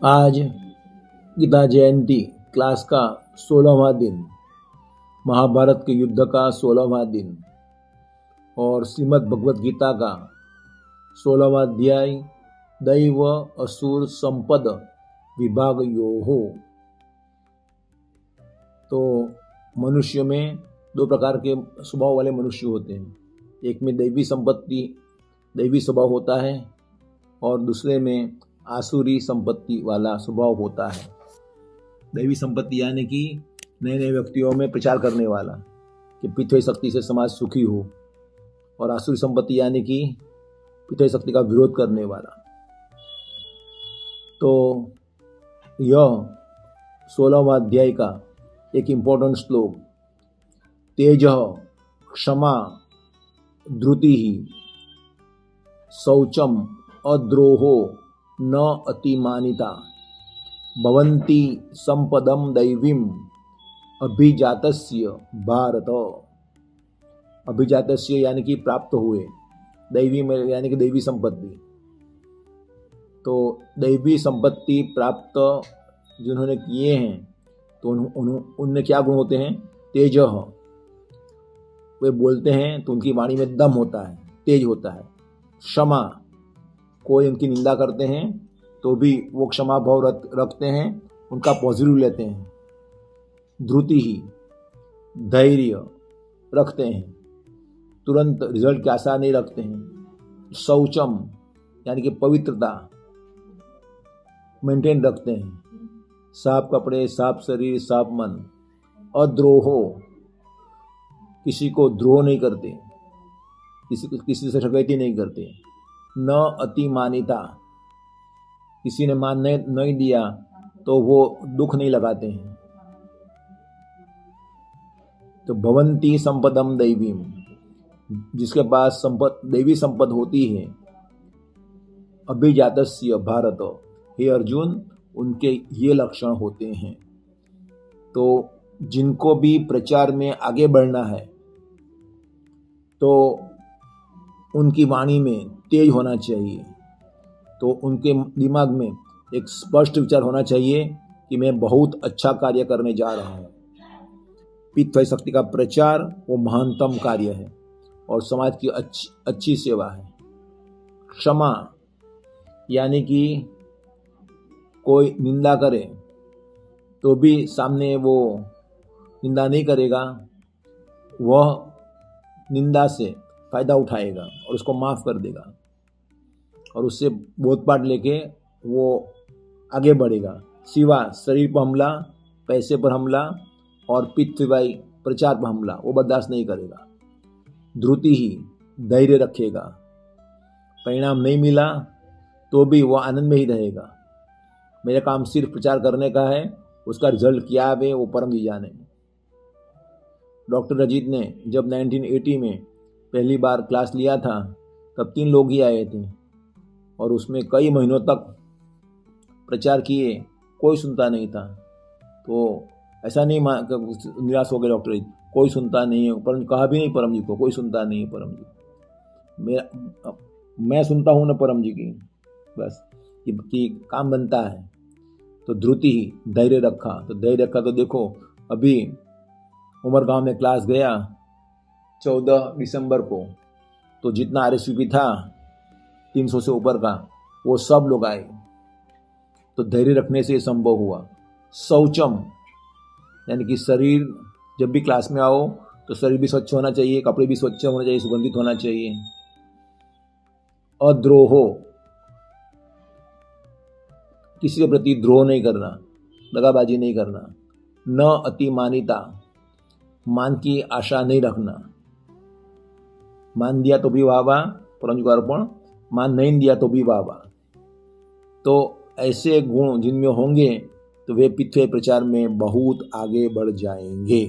आज गीता जयंती क्लास का 16वां दिन, महाभारत के युद्ध का 16वां दिन और श्रीमद् भगवत गीता का 16वां अध्याय दैव असुर संपद विभाग योहो। तो मनुष्य में दो प्रकार के स्वभाव वाले मनुष्य होते हैं। एक में दैवी स्वभाव होता है और दूसरे में आसुरी संपत्ति वाला स्वभाव होता है। दैवी संपत्ति यानी कि नए नए व्यक्तियों में प्रचार करने वाला कि पृथ्वी शक्ति से समाज सुखी हो, और आसुरी संपत्ति यानी कि पृथ्वी शक्ति का विरोध करने वाला। तो यह 16वां अध्याय का एक इम्पोर्टेंट श्लोक, तेज क्षमा धृति शौचम अद्रोहो न अतिमानिता भवन्ति संपदम दैवीम अभिजातस्य भारत। अभिजातस्य यानी कि प्राप्त हुए, दैवी में यानी कि दैवी संपत्ति। तो दैवी संपत्ति प्राप्त जिन्होंने किए हैं तो उनमें क्या गुण होते हैं? तेज। वे बोलते हैं तो उनकी वाणी में दम होता है, तेज होता है। क्षमा, कोई उनकी निंदा करते हैं तो भी वो क्षमा भाव रखते हैं, उनका पॉजिटिव लेते हैं। धृति, धैर्य रखते हैं, तुरंत रिजल्ट की आशा नहीं रखते हैं। शौचम यानी कि पवित्रता मेंटेन रखते हैं, साफ कपड़े, साफ शरीर, साफ मन। अद्रोहो, किसी को द्रोह नहीं करते, किसी से ठगैती नहीं करते। न अतिमानिता, किसी ने मान नहीं दिया तो वो दुख नहीं लगाते हैं। तो भवन्ति संपदम दैवीम, जिसके पास दैवी संपद होती है। अभिजातस्य भारत, हे अर्जुन, उनके ये लक्षण होते हैं। तो जिनको भी प्रचार में आगे बढ़ना है तो उनकी वाणी में तेज होना चाहिए। तो उनके दिमाग में एक स्पष्ट विचार होना चाहिए कि मैं बहुत अच्छा कार्य करने जा रहा हूँ। पृथ्वी शक्ति का प्रचार वो महानतम कार्य है और समाज की अच्छी सेवा है। क्षमा यानी कि कोई निंदा करे तो भी सामने वो निंदा नहीं करेगा, वह निंदा से फायदा उठाएगा और उसको माफ कर देगा और उससे बोधपाठ लेके वो आगे बढ़ेगा। सिवा शरीर पर हमला, पैसे पर हमला और पृथ्वी प्रचार पर हमला वो बर्दाश्त नहीं करेगा। धृति ही, धैर्य रखेगा। परिणाम नहीं मिला तो भी वो आनंद में ही रहेगा। मेरा काम सिर्फ प्रचार करने का है, उसका रिजल्ट क्या है वो परम जी जाने। डॉक्टर रजीत ने जब 1980 में पहली बार क्लास लिया था तब 3 लोग ही आए थे और उसमें कई महीनों तक प्रचार किए, कोई सुनता नहीं था। तो ऐसा नहीं निराश हो गए डॉक्टर रजीत, कोई सुनता नहीं है। परम कहा भी नहीं परम जी को, कोई सुनता नहीं है परम जी। मैं सुनता हूँ ना परम जी की, बस कि काम बनता है। तो धृति ही, धैर्य रखा। तो धैर्य रखा तो देखो, अभी उमरगांव में क्लास गया 14 दिसंबर को, तो जितना RSVP था 300 से ऊपर का, वो सब लोग आए। तो धैर्य रखने से संभव हुआ। शौचम यानी कि शरीर, जब भी क्लास में आओ तो शरीर भी स्वच्छ होना चाहिए, कपड़े भी स्वच्छ होने चाहिए, सुगंधित होना चाहिए। अद्रोहो, किसी के प्रति द्रोह नहीं करना, दगाबाजी नहीं करना। न अतिमानिता, मान की आशा नहीं रखना। मान दिया तो भी वाह वाह, परम जी को अर्पण। मान नहीं दिया तो भी वाह वाह। तो ऐसे गुण जिनमें होंगे तो वे पृथ्वी प्रचार में बहुत आगे बढ़ जाएंगे।